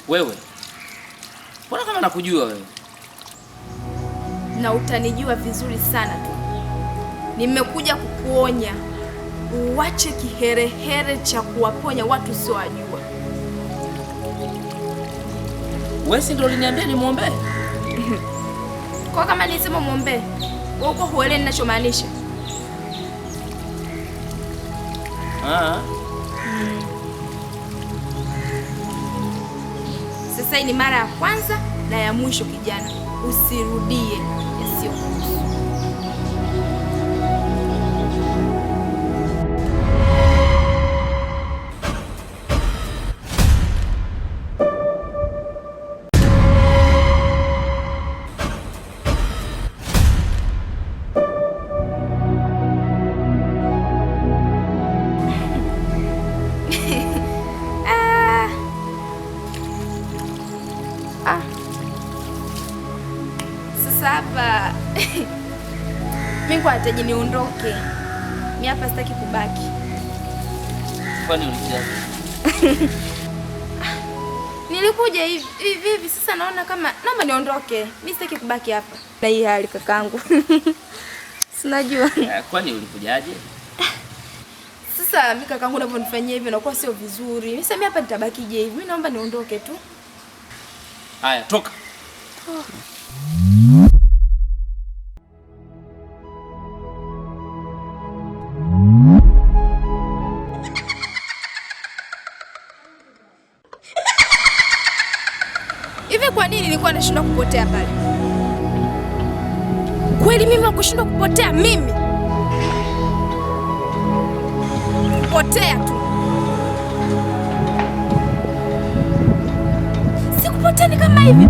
Wewe, mbona kama nakujua wewe? Na utanijua vizuri sana tu. Nimekuja kukuonya uache kiherehere cha kuwaponya watu sio wajua. Wewe si ndio uliniambia nimwombee? Kwa kama nisema muombe, wewe uko huelewi ninachomaanisha. Sasa hii ni mara ya kwanza na ya mwisho kijana. Usirudie yasiyokuhusu. Hapa mimi kwa hataji niondoke. Mimi hapa sitaki kubaki. Kwani ulikuja? Nilikuja hivi sasa naona kama naomba niondoke. Mimi sitaki kubaki hapa. Na hii hali kakaangu. Sinajua. Kwani ulikujaje? Sasa mimi kakaangu unavyonifanyia hivi inakuwa sio vizuri. Mimi sasa hapa nitabakije hivi? Mimi naomba niondoke tu. Haya, toka. Hivi kwa nini nilikuwa nashindwa kupotea pale? Kweli mimi nakushindwa kupotea mimi? Kupotea tu. Sikupotea ni kama hivi.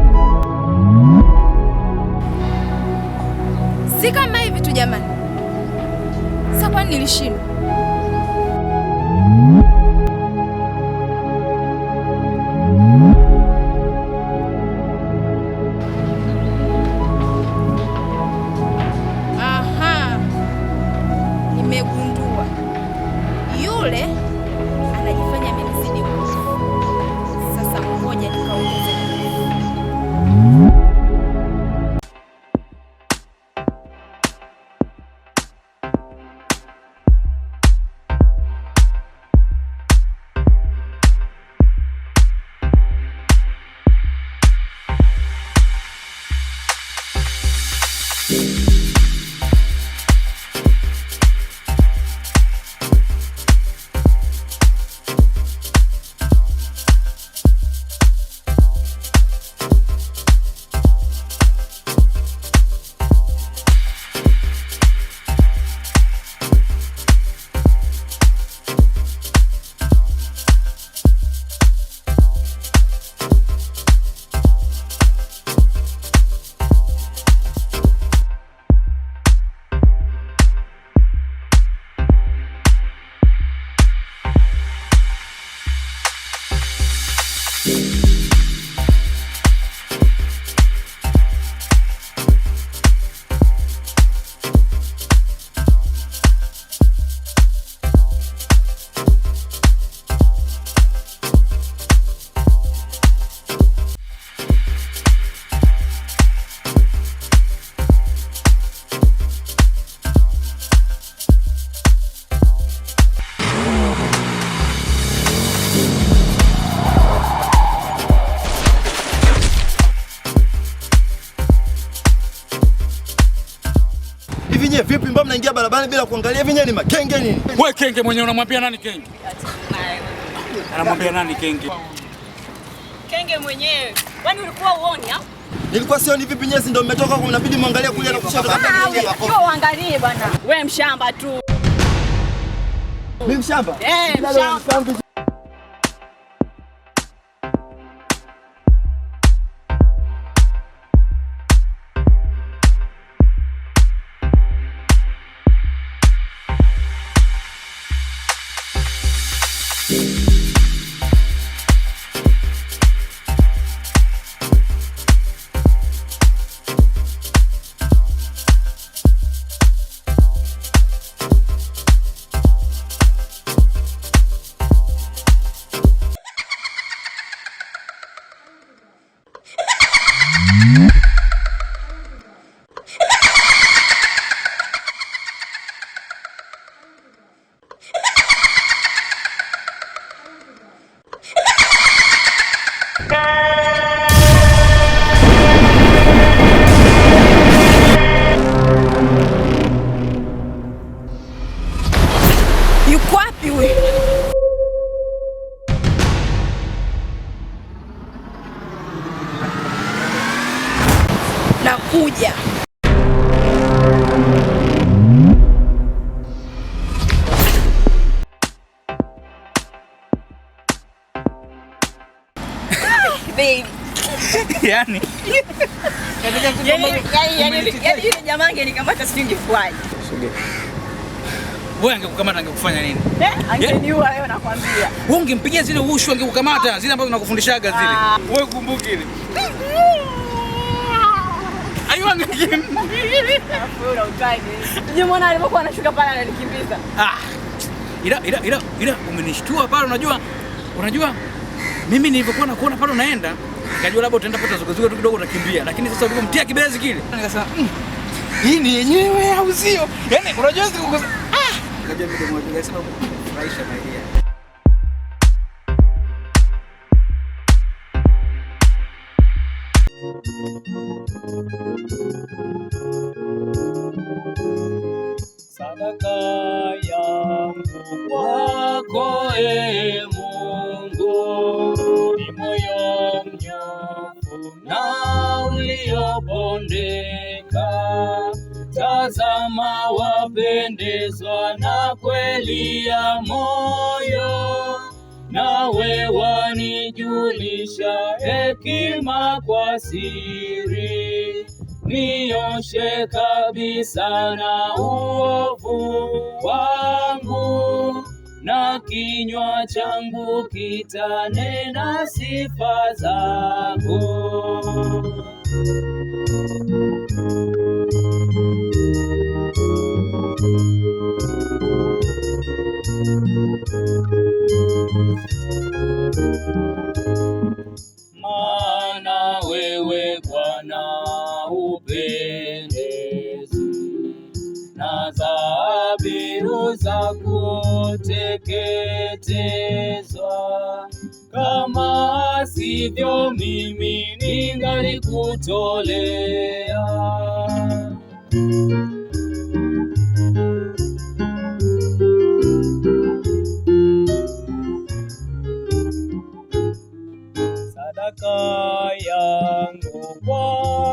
Si kama hivi tu jamani. Sasa kwa nini nilishindwa? Nimegundua yule anajifanya mimi zidi nguvu. Sasa ngoja nikaongeze. Vipi mbona mnaingia barabarani bila kuangalia? Vinye ni makenge nini? Wewe kenge mwenyewe unamwambia nani kenge? Anamwambia nani kenge? Kenge mwenyewe. Kwani ulikuwa uone ha? Nilikuwa sioni. Vipi nyesi ndio mmetoka kwa mnabidi muangalie kulia na kushoto kama nini hapo? Njoo uangalie bwana. Wewe mshamba tu. Mimi mshamba? Mshamba. Nakuja. Baby. Yaani Yule jamaa angenikamata singefurahi. wewe angekukamata angekufanya nini? Angeniua wewe nakwambia. Wewe ungempigia zile ushu angekukamata zile ambazo nakufundishaga zile. Wewe kumbuki ile. Ayo angekimbia. Afura ukaje. Unajua alipokuwa anashuka pale ananikimbiza. Ila umenishtua pale unajua mimi nilivyokuwa nakuona pale unaenda nikajua labda utaenda pata zogozogo tu kidogo utakimbia, lakini sasa ulipomtia kibezi kile nikasema hii ni yenyewe au sio? Yaani unajua sikukosa nikajua mimi ndio nikasema furahisha Maria. Sadaka yangu kwako Mungu ni moyo mnyofu na uliobondeka. Tazama wapendezwa na kweli ya moyo, nawe wanijulisha hekima kwa siri. Nioshe kabisa na uovu wangu, na kinywa changu kitanena sifa zako. Maana wewe Bwana upendezi na dhabihu za kuteketezwa, kama sivyo mimi ningalikutolea. Sadaka yangu kwa